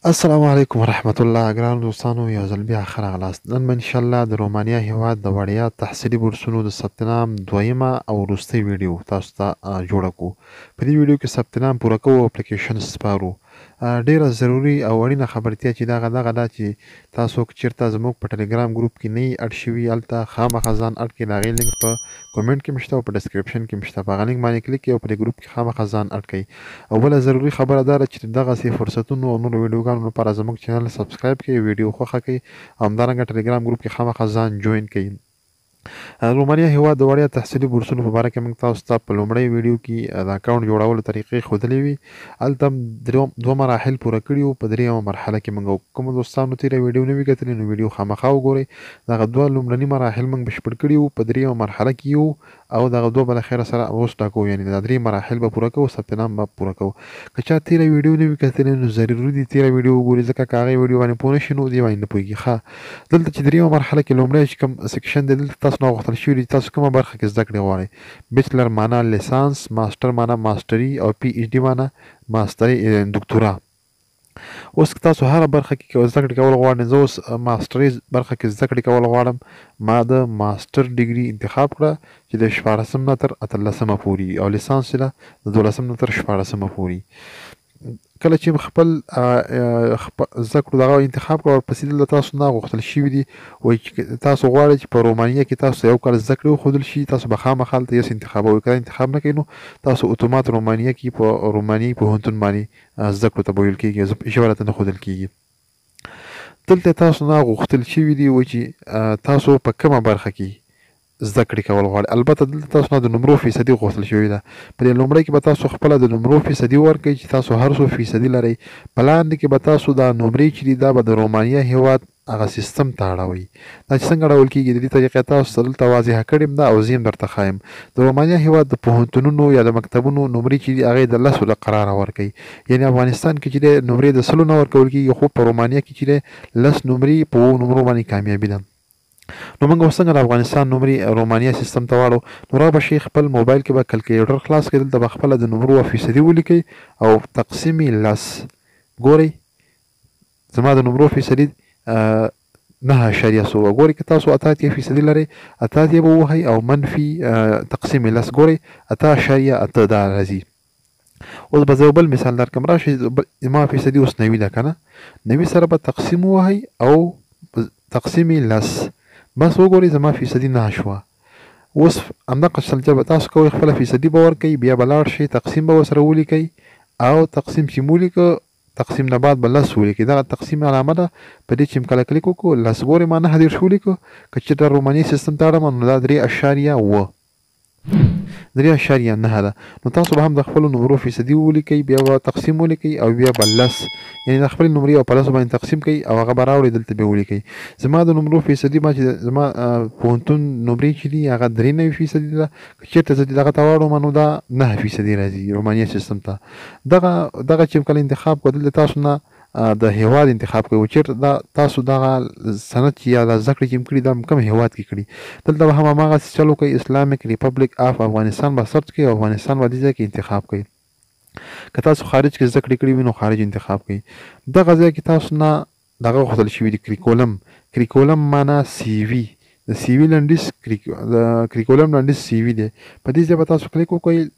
السلام علیکم ورحمت الله ګرانو دوستانو یو ځل بیا ښه راغلاست. نن به انشاءالله د رومانیا هیواد د وړیا تحصیلي بورسونو د ثبت نام دویمه او وروستۍ ویډیو تاسو ته جوړه کړو. په دې ویډیو کې ثبت نام پوره کوو او اپلیکیشن سپارو. ډیره ضروري او اړینه خبرتیا چې دغه ده چې تاسو که چیرته زموږ په ټلګرام ګروپ کې نه یې اډ شوي هلته خامخا ځان اډ کړئ. د هغې لینک په کومنټ کې مشته او په ډسکرپشن کې مشته. په هغه لینک باندې کلیک کړئ او په دې ګروپ کې خامخا ځان اډ کړئ. او بله ضروري خبره دا ده چې دغسې فرصتونو او نورو ویډیوګانو لپاره زموږ چینل سبسکرایب کړئ، ویډیو خوښه کړئ او همدارنګه ټلګرام ګروپ کې خامخا ځان جوین کړئ. رومانیا هیواد د وړیا تحصیلي بورسونو په باره کې موږ تاسو ته په لومړۍ ویډیو کې د اکاونټ جوړولو طریقې ښودلې وي. هلته دوه مراحل پوره کړي وو. په دریمه مرحله کې موږ کومو دوستانو تېره ویډیو نه وي کتلې نو ویډیو خامخا وګورئ. دغه دوه لومړني مراحل موږ بشپړ کړي وو. په دریمه مرحله کې یو او دغه دوه به له خیره سره اوس ټاکو، یعنې دا درې مراحل به پوره کوو، ثبت نام به پوره کوو. که چا تېره ویډیو نه وي کتلې نو ضروري دي تېره ویډیو وګوري، ځکه که هغې ویډیو باندې پوه نه شي نو دې باندې نه پوهېږي. ښه، دلته چې دریمه مرحله کې لومړی چې کوم سیکشن دی دلته تاسو نه غوښتل شوي دي تاسو کومه برخه کې زده کړې غواړئ. بیچلر معنا لیسانس، ماسټر معنا ماسټري او پی ایچ ډي معنا ماسټري دکتورا. اوس که تاسو هره برخه کې زده کړې کول غواړئ، زه اوس ماسټري برخه کې زده کړې کول غواړم، ما د ماسټر ډیګري انتخاب کړه چې د 14 نه تر 18 پورې او لیسانس چې ده د 12 نه تر 14 پورې. کله چې خپل زده کړو دغه انتخاب کړو، ورپسې دلته تاسو نه غوښتل شوي دي وایي چې تاسو غواړئ چې په رومانیا کې تاسو یو کال زده کړې وښودل شي، تاسو به خامخا هلته یس انتخابوئ. که دا انتخاب نه کوئ نو تاسو اتومات رومانیا کې په رومانیایي پوهنتون باندې زده کړو ته به ویل کېږي، ژبه راته نه ښودل کېږي. دلته تاسو نه غوښتل شوي دي وایي چې تاسو په کومه برخه کې زده کړې کول غواړئ. البته دلته تاسو نه د نمرو فیصدي غوښتل شوې ده. په دې لومړی کې به تاسو خپله د نمرو فیصدي ورکړئ چې تاسو هر څو فیصدي لرئ. په لاندې کې به تاسو دا نمرې چې دي دا به د رومانیا هیواد هغه سیستم ته اړوئ. دا چې څنګه اړول کېږي د دې طریقې تاسو ته دلته واضحه کړې ده او زه یې هم درته ښایم. د رومانیا هیواد د پوهنتونونو یا د مکتبونو نمرې چې دي هغې د 10 له قراره ورکوي. یعنې افغانستان کې چې دی نمرې د 100 نه ورکول کېږي، خو په رومانیا کې چې دی 10 نمرې په 2 نمرو باندې کامیابي ده. نو موږ اوس څنګه د افغانستان نمرې رومانیا سیستم ته واړو. نو را به شئ خپل موبایل کې به کلکولیټر خلاص کړئ، دلته به خپله د نمرو فیصدي ولیکئ او تقسیم 10 ګورئ زما د نمرو فیصدي 9.1 ګورئ. که تاسو 88% لرئ 88 به ووهئ او منفي تقسیم 10 ګورئ 8.8 دا راځي. اوس به زه بل مثال درکړم. راشئ زما فیصدي اوس 90 ده که نه، 90 سره به تقسیم ووهئ او تقسیم 10 بس وګورئ زما فیصدي 9 شوه. اوس همدغه چلچه به تاسو کوئ، خپله فیصدي به ورکوئ، بیا به لاړ شئ تقسیم به ورسره ولیکئ او تقسیم چې مو ولیکه تقسیم نه بعد به 10 ولیکئ. دغه تقسیم علامه ده. په دې چې م کله کلیک وکړو 10 ګورئ ما 9.30 ولیکو. که چېرته روماني سیستم ته اړم نو دا 3.9 3.9 ده. نو تاسو به هم د خپلو نمرو فیصدي ولیکئ، بیا به تقسیم ولیکئ او بیا به 10 یعنې د خپلې نمرې او په 10 باندې تقسیم کړئ او هغه به راوړئ دلته بیا ولیکئ. زما د نمرو فیصدي ما چې زما پوهنتون نمرې چې دي هغه 93% ده. که چېرته زه دغه ته واړم نو دا 9% راځي رومانیا سیستم ته. دغه چې کله انتخاب کړو دلته تاسو نه د هیواد انتخاب کوئ. چېرته تاسو دغه سند چې یا د زده کړې چې م کړي دا کوم هیواد کې کړي. دلته به هم هماغسې چل وکئ، اسلامیک ریپبلیک آف افغانستان به سرچ کړئ او افغانستان به دې ځای کې انتخاب کړئ. که تاسو خارج کې زده کړې کړي وي نو خارج انتخاب کړئ. دغه ځای کې تاسو نه دغه غوښتل شوي دي کریکولم معنا سی وي، د سی وي لنډیز د کریکولم لنډیز سی وي دی. په دې ځای به تاسو کلیک وکړئ.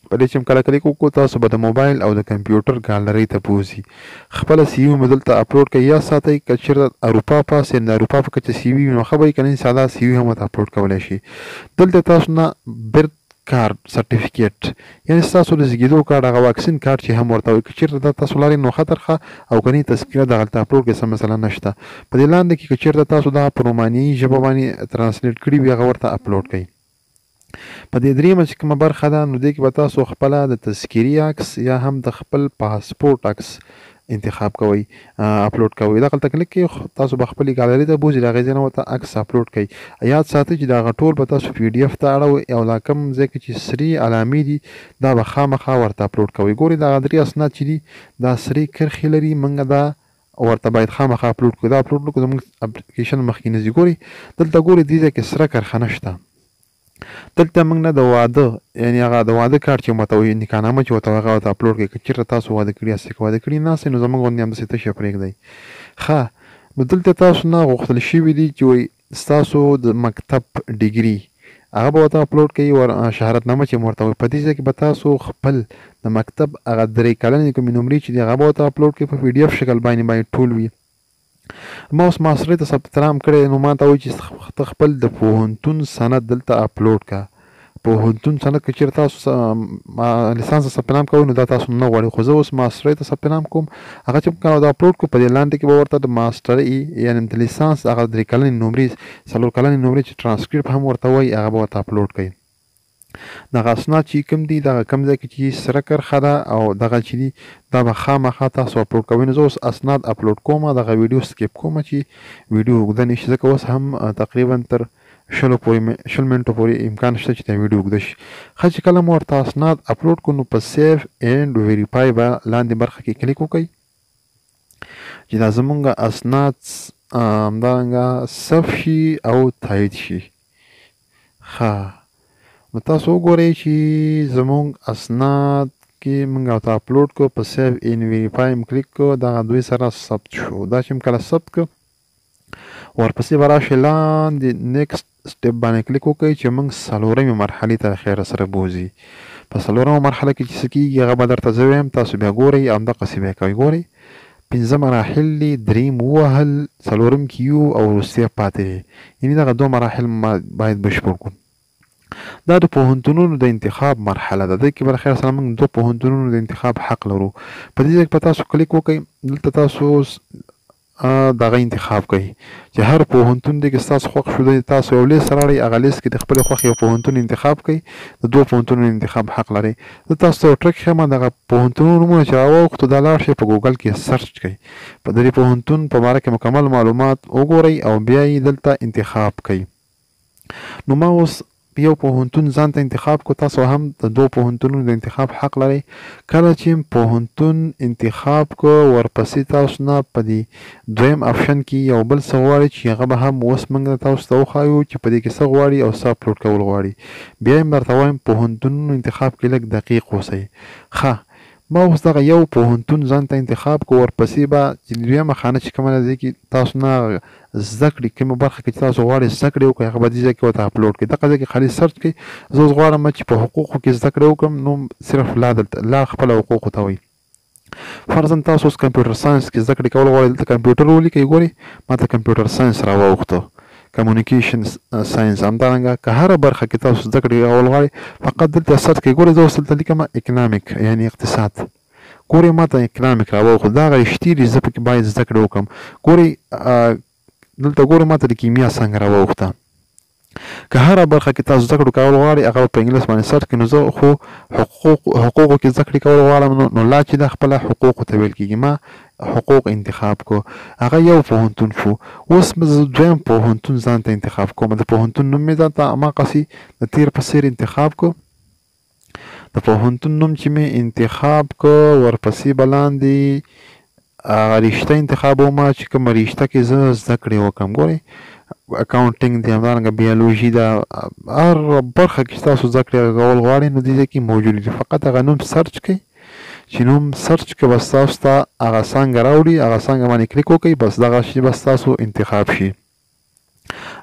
په دې چې م کله کلیک وکړو تاسو به د موبایل او د کمپیوټر ګالرۍ ته بوځي. خپله سی وي مو دلته اپلوډ کړئ یا ساتئ. که چېرته اروپا پاس یعنې د اروپا په کچه سی وي وي نو ښه به وي، که نه ساده سی وي هم ورته اپلوډ کولی شي. دلته تاسو نه برت کارډ سرټیفیکیټ یعنې ستاسو د زیږېدو کارډ هغه واکسین کارډ چې هم ورته وایي، که چېرته دا تاسو لرئ نو ښه ترخه او که نه تذکره دغلته اپلوډ کړئ، څه مسله نشته. په دې لاندې کې که چېرته تاسو دغه په رومانیایي ژبه باندې ترانسلیټ کړي وي هغه ورته اپلوډ کړئ. په دې دریمه چې کومه برخه ده نو دې کې به تاسو خپله د تذکیري عکس یا هم د خپل پاسپورټ عکس انتخاب کوئ، اپلوډ کوئ. دغلته کلیک کړئ، تاسو به خپلې ګالرۍ ته بوځي، د هغې ځای نه ورته عکس اپلوډ کړئ. یاد ساتئ چې دغه ټول به تاسو پی ډي اف ته اړوئ او دا کوم ځای کې چې سرې علامې دي دا به خامخا ورته اپلوډ کوئ. ګورئ دغه 3 اسناد چې دي دا سرې کرښې لري، موږ دا ورته باید خامخا اپلوډ کړو. دا اپلوډ کړو زموږ اپلیکیشن مخکې نه ځي. ګورئ دلته ګورئ دې ځای کې سره کرښه نشته. دلته موږ نه د واده یعنې هغه د واده کارت چې ورته وایي نکاحنامه چې ورته وایي هغه ورته اپلوډ کړئ. که چېرته تاسو واده کړي یاست که واده کړي ناست نو زموږ غوندې همداسې تشه پرېږدئ. ښه نو دلته تاسو نه غوښتل شوي دي چې وایي ستاسو د مکتب ډیګري هغه به ورته اپلوډ کوي شهادتنامه چې ورته وایي. په دې ځای کې به تاسو خپل د مکتب هغه 3 کلنې کومې نمرې چې دي هغه به ورته اپلوډ کړئ په PDF شکل باندې ټول وي. ما اوس ماسټرۍ ته ثبت نام کړی نو ما ته وایي چې ته خپل د پوهنتون سند دلته اپلوډ کړه. پوهنتون سند که چېرې تاسو لیسانس ته ثبت نام کوئ نو دا تاسو نه غواړئ، خو زه اوس ماسټرۍ ته ثبت نام کوم هغه چې کوم دا اپلوډ کړو په دې لاندې کې به ورته د ماسټرۍ یعنې د لیسانس هغه 3 کلنې نمرې 4 کلنې نمرې چې ټرانسکریپټ هم ورته وایي هغه به ورته اپلوډ کړئ. دغه اسناد چې کوم دي دغه کوم ځای کې چې سره کرښه ده او دغه چې دي دا به خامخا تاسو اپلوډ کوئ. نو زه اوس اسناد اپلوډ کوم دغه ویډیو سکیپ کوم چې ویډیو اوږده نه شي ځکه اوس هم تقریبا تر 20 منټو پورې امکان شته چې دا ویډیو اوږده شي. ښه چې کله مو ورته اسناد اپلوډ کړو نو په سیف اینډ ویریفای به لاندې برخه کې کلیک وکړئ چې دا زمونږ اسناد همدارنګه ثبت شي او تایید شي. ښه نو تاسو وګورئ چې زمونږ اسناد کې موږ ورته اپلوډ کړو په سیف اینډ ویریفای م کلیک کړو دغه دوی سره ثبت شو. دا چې کله ثبت کړو ورپسې به راشئ لاندې نیکسټ سټیپ باندې کلیک وکړئ چې موږ 4مې مرحلې ته خیره سره بوځي. په 4مه مرحله کې چې څه کېږي هغه به درته زه وایم تاسو بیا ګورئ او همدقسې بیا کوئ. ګورئ 5 مراحل دي، دریم ووهل، 4م کې یو او وروستی پاتې دی. یعنې دغه 2 مراحل باید بشپړ کړو. دا د پوهنتونونو د انتخاب مرحله ده. دې کې به خیر سره موږ 2 پوهنتونونو د انتخاب حق لرو. په دې ځای کې به تاسو کلیک وکړئ دلته تاسو دغه انتخاب کوي چې هر پوهنتون دی کې ستاسو خوښ شو دی تاسو یو لیست راوړئ هغه لیست کې د خپلې خوښې یو پوهنتون انتخاب کوئ. د 2 پوهنتونونو انتخاب حق لرئ. زه تاسو ته یو ټریک ښیم دغه پوهنتونونو نومونه چې راواوښتو دا لاړ شئ په ګوګل کې سرچ کوئ په دې پوهنتون په باره کې مکمل معلومات وګورئ او بیا یې دلته انتخاب کوئ. نو ما اوس یو پوهنتون ځان ته انتخاب کو. تاسو هم د 2 پوهنتونونو د انتخاب حق لرئ. کله چې پوهنتون انتخاب کو ورپسې تاسو نه په دې 2م آپشن کې یو بل څه غواړي چې هغه به هم اوس موږ تاسو ته وښایو چې په دې کې څه غواړي او څه اپلوډ کول غواړي. بیا یې درته وایم پوهنتونونو انتخاب کې لږ دقیق اوسئ. ښه ما اوس دغه یو پوهنتون ځان ته انتخاب کو ورپسې به چې 2مه خانه چې کومه ده دې کې تاسو نه زده کړې کومه برخه کې چې تاسو غواړئ زده کړې وکړئ هغه به دې ځای کې ورته اپلوډ کړئ. دغه ځای کې خالي سرچ کړئ. زه اوس غواړم چې په حقوقو کې زده کړې وکړم نو صرف لا خپله حقوقو ته وایي. فرضاً تاسو اوس کمپیوټر ساینس کې زده کړې کول غواړئ دلته کمپیوټر ولیکئ. ګورئ ما ته کمپیوټر ساینس راواوښته کمیونیکیشن ساینس. همدارنګه که هره برخه کې تاسو زده کړې کول غواړئ فقط دلته سرچ کړئ. ګورئ زه اوس دلته لیکم اکنامیک یعنې اقتصاد. ګورئ ما ته اکنامیک راواوښت دا هغه رښتې دي زه پکې باید زده کړې وکړم. ګورئ دلته ګورئ ما ته د کیمیا څانګه راواوښته. که هره برخه کې تاسو زده کړو کول غواړئ هغه په انګلیس باندې سرچ کړئ. نو زه خو حقوقو کې زده کړې کول غواړم نو لا چې دا خپله حقوقو ته ویل کېږي ما حقوق انتخاب کو. هغه یو پوهنتون شو. اوس به زه 2م پوهنتون ځان ته انتخاب کوم. د پوهنتون نوم مې ځان ته هماغسې د تیر په څېر انتخاب کو. د پوهنتون نوم چې مې انتخاب کو ورپسې به لاندې رشته انتخابوم چې کومه رشته کې زه زده کړې وکړم. ګورئ اکاونټینګ دی، همدارنګه بیولوژي ده، هر برخه کې چې تاسو زده کړې کول غواړئ نو دې ځای کې موجود دي. فقط هغه نوم سرچ کړئ چې نوم سرچ کې بس تاسو ته هغه څانګه راوړي هغه څانګه باندې کلیک وکړئ بس دغه شي بس تاسو انتخاب شي.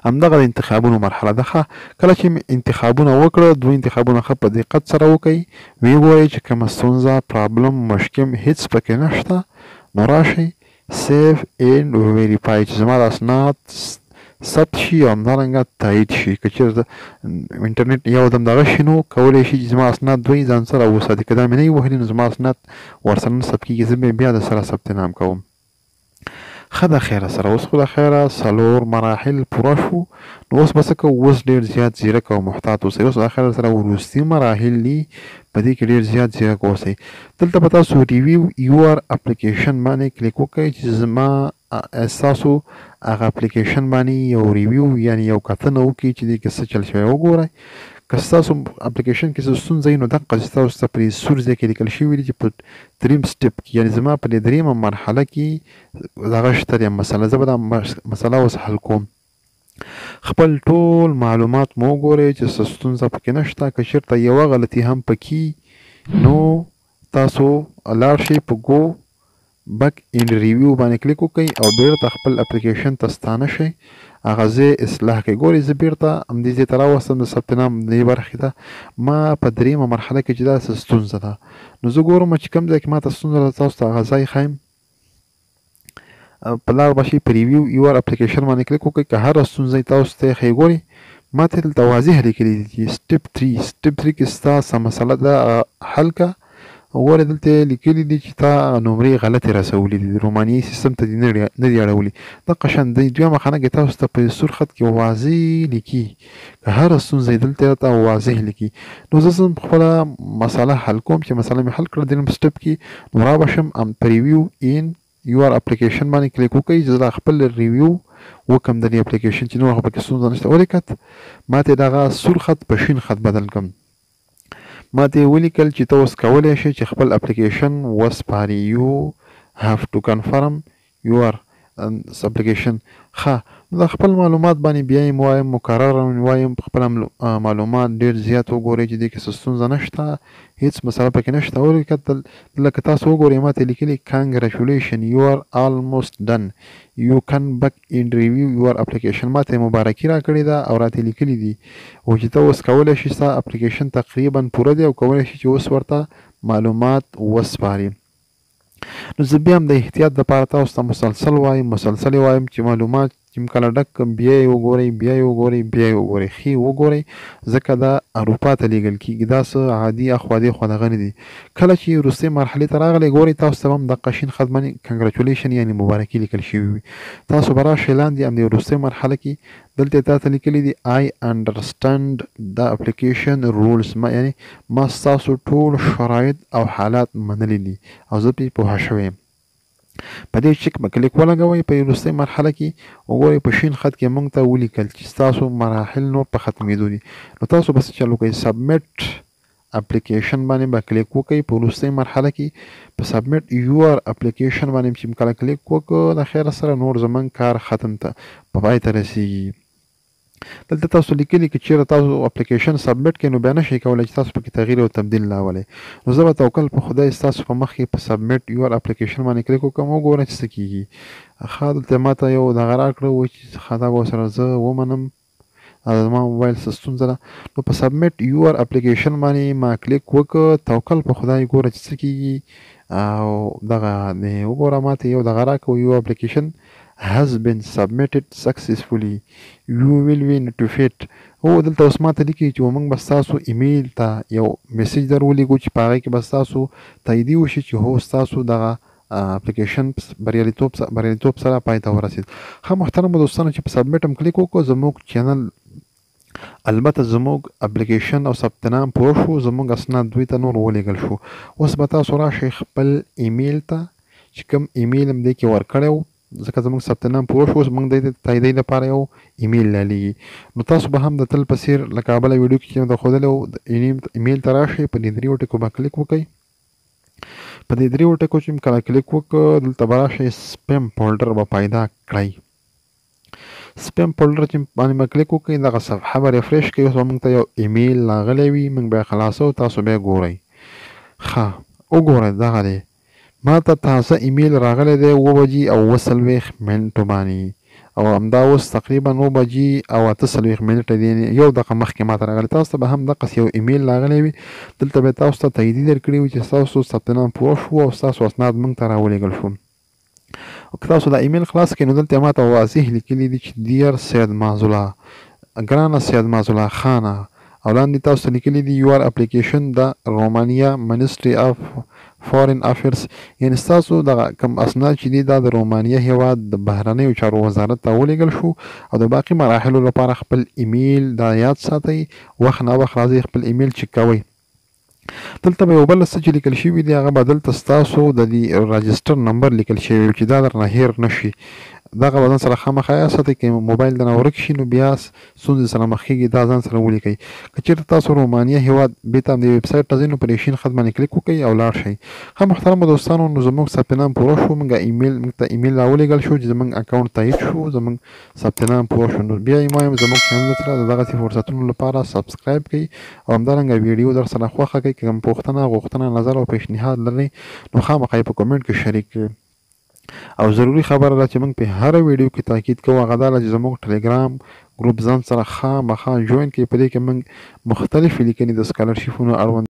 همدغه د انتخابونو مرحله ده. کله چې انتخابونه وکړه 2 انتخابونه ښه په دقت سره وکړئ ویې ګورئ چې کومه ستونزه پرابلم مشکل هیڅ پکې نشته نو راشئ سیف اینډ ویریفای چې زما د اسناد ثبت شي او همدارنګه تایید شي. که چېرته انټرنیټ یو دم دغه شي نو کولی شي چې زما اسناد دوی ځان سره وساتي. که دا مې نه وي وهلي نو زما اسناد ورسره نه ثبت کېږي. زه بیا د سره ثبت نام کوم. ښه د خیره سره اوس خو د خیره 4 مراحل پوره شو. نو اوس به څه کوو اوس ډېر زیات ځیرک او محتاط اوسئ. اوس د خیره سره وروستي مراحل دي په دې کې ډېر زیات ځیرک اوسئ. دلته به تاسو ریویو یور اپلیکیشن باندې کلیک وکړئ چې زما ستاسو هغه اپلیکیشن باندې یو ریویو یعنې یو کتنه وکړي چې دې کې څه چل شوی وګورئ. که ستاسو اپلیکیشن کې څه ستونزه وي نو دقسې ستاسو ته په دې سور ځای کې لیکل شوي دي چې په 3م سټیپ کې یعنې زما په دې 3مه مرحله کې دغه شته دی مسله. زه به دا مسله اوس حل کوم. خپل ټول معلومات مو وګورئ چې څه ستونزه پکې نشته. که چېرته یوه غلطي هم پکې نو تاسو لاړ شئ په ګو بک ان ریویو باندې کلیک وکړئ او بیرته خپل اپلیکیشن ته ستانه شئ، هغه ځای اصلاح کړئ. ګورئ زه بیرته همدې ځای ته راوستم د ثبت نام دې برخې ته. ما په درېیمه مرحله کې چې دا څه ستونزه ده نو زه ګورم چې کوم ځای کې ماته ستونزه ده تاسو ته هغه ځای ښیم. په لار به شئ په ریویو یور اپلیکیشن باندې کلیک وکړئ. که هره ستونزه تاسو ته ښیي ګورئ ماته دلته واضح لیکلي دي چې سټپ 3 کې ستا څه مسله ده حل که. وګورئ دلته لیکلي دي چې تا نمرې غلطې رسولي دي، د رومانیایي سیستم ته دې نه دي اړولي. دغه شان د دویمه خانه کې تاسو ته په سور خط کې واضح لیکي، که هره ستونزه یې دلته راته واضح لیکي. نو زه ځم خپله مسله حل کوم چې مسله مې حل کړه درېیم سټپ کې، نو را به شم په ریویو ان یور اپلیکیشن باندې کلیک وکړئ چې زه خپل ریویو وکړم د دې اپلیکیشن چې نور پکې ستونزه نشته. ولیکت ماته دغه سور خط په شین خط بدل کړم. ماته ولیکل چې ته اوس کولی شې چې خپل اپلیکیشن وسپاري. یو هاف ټو کنفرم یور اپلیکیشن. ښه نو د خپل معلومات باندې بیا یې وایم، مکرره وایم خپل معلومات ډېر زیات وګورئ چې دې کې څه ستونزه نشته، هېڅ مسله پکې نشته. ولیکل لکه تاسو وګورئ ماته لیکلي کانګریچولیشن یو آر آلموسټ ډن یو کن بک ان ریویو یور اپلیکیشن. ماته مبارکي راکړې ده او راته لیکلي دي او چې ته اوس کولی شې ستا اپلیکیشن تقریبا پوره دی او کولی شې چې اوس ورته معلومات وسپاري. نو زه بیا هم د احتیاط دپاره تاسو ته مسلسل وایم چې معلومات چې کله ډک کړم بیا یې وګورئ بیا یې وګورئ ښې وګورئ، ځکه دا اروپا ته لیږل کېږي، دا څه عادي اخوا دېخوا دغه نه دي. کله چې وروستۍ مرحلې ته راغلی ګورئ تاسو ته هم دغه شین خط باندې کنګریچولیشن یعنې مبارکي لیکل شوي وي. تاسو به راشئ لاندې همدې وروستۍ مرحله کې دلته تا ته لیکلي دي آی انډرسټنډ د اپلیکیشن رولز، یعنې ما ستاسو ټول شرایط او حالات منلي دي او زه پرې پوهه شوی یم. په دې چک به کلیک ولګوئ. په وروستۍ مرحله کې وګورئ په شین خط کې موږ ته ولیکل چې ستاسو مراحل نور په ختمېدو دي. نو تاسو به څه چل وکړئ سبمیټ اپلیکیشن باندې به کلیک وکړئ. په وروستۍ مرحله کې په سبمیټ یور اپلیکیشن باندې چې کله کلیک وکړو د خیره سره نور زموږ کار ختم ته په پای ته رسیږي. دلته تاسو لیکلي که چېرې تاسو اپلیکیشن سبمیټ کړئ نو بیا نه شئ کولی چې تاسو پکې تغییر او تبدیل راولئ. نو زه به توکل په خدای ستاسو په مخ کې په سبمیټ یور اپلیکیشن باندې کلیک وکړم وګورم چې څه کېږي. ښه دلته ماته یو دغه راکړه و چې ښه دا به ورسره زه ومنم، زما موبایل څه ستونزه ده. نو په سبمیټ یور اپلیکیشن باندې ما کلیک وکړ، توکل په خدای ګوره چې څه کېږي او دغه وګوره ماته یو دغه راکړه یو اپلیکیشن has been submitted successfully you will be notified. هو دلته اوس ماته لیکي چې موږ به ستاسو ایمیل ته یو میسیج در ولیږو چې په هغې کې به ستاسو تاییدي وشي چې هو ستاسو دغه اپلیکیشن بریالیتوب سره پای ته ورسید. ښه محترمو دوستانو چې په سبمیټ هم کلیک وکړو زموږ چینل البته زموږ اپلیکیشن او ثبت نام پوره شو، زموږ اسناد دوی ته نور ولیږل شو. اوس به تاسو راشئ خپل ایمیل ته چې کوم ایمیل هم دې کې ورکړی و، ځکه زموږ ثبت نام پوره شو، زموږ د تاییدۍ لپاره یو ایمیل رالیږي. نو تاسو به هم د تل په څېر لکه بله ویډیو کې چې مې ښودلی و ایمیل ته راشئ، په دې دریو ټکو به کلیک وکړئ. په دې دریو ټکو چې کله کلیک وکړو دلته به راشئ سپیم فولډر به پیدا کړئ. سپیم فولډر چې باندې به کلیک وکړئ دغه صفحه به ریفریش کوي. اوس به موږ ته یو ایمیل راغلی وي، موږ به یې خلاصوو، تاسو به یې ګورئ. ښه وګورئ دغه دی ما ته تازه ایمیل راغلی دی 7:40 باندې او همدا اوس تقریبا 9:48 دی، یو دقیقه مخکې ما ته راغلی. تاسو ته به هم دقسې یو ایمیل راغلی وي، دلته به تاسو ته تاییدي درکړي وي چې ستاسو ثبت نام پوره شو او ستاسو اسناد موږ ته راولېږل شو. او که تاسو دا ایمیل خلاص کړئ نو دلته ما ته واضح لیکلي دي چې ډیر سید معزوله ګرانه سید معزوله خانه او لاندې تاسو ته لیکلي دي یور اپلیکیشن د رومانیا منسټري اف فورن افیرز، یعنې ستاسو دغه کوم اسناد چې دي دا د رومانیا هیواد د بهرنیو چارو وزارت ته ولیږل شو. او د باقي مراحلو لپاره خپل ایمیل دا یاد ساتئ، وخت نه وخت راځئ خپل ایمیل چک کوئ. دلته به یو بل څه چې لیکل شوي دي هغه به دلته ستاسو د دې راجسټر نمبر لیکل شوی چې دا درنه هیر نشي. دغه به ځان سره خامخا ساتئ. که موبایل درنه ورک شي نو بیا ستونزې سره مخ کېږي. دا ځان سره ولیکئ. که چېرته تاسو رومانیا هېواد بېرته همدې ویب سایټ ته ځئ نو پر شین خط باندې کلیک وکړئ او لاړ شئ. ښه محترمو دوستانو، نو زموږ ثبت نام پوره شو. موږ ته ایمیل راولېږل شو چې زموږ اکاونټ تایید شو، زموږ ثبت نام پوره شو. نو بیا یې وایم زموږ چینل سره د دغسې فرصتونو لپاره سبسکرایب کړئ او همدارنګه ویډیو در سره خوښه کړئ. که کوم پوښتنه، غوښتنه، نظر او پیشنهاد لرئ نو خامخا یې په کمنټ کې شریک کړئ. او ضروري خبره ده چې موږ په هره ویډیو کې تاکید کوو، هغه دا ده چې زموږ ټلګرام ګروپ ځان سره خامخا جوین کړئ. په دې کې موږ مختلفې لیکنې د سکالرشیپونو اړوند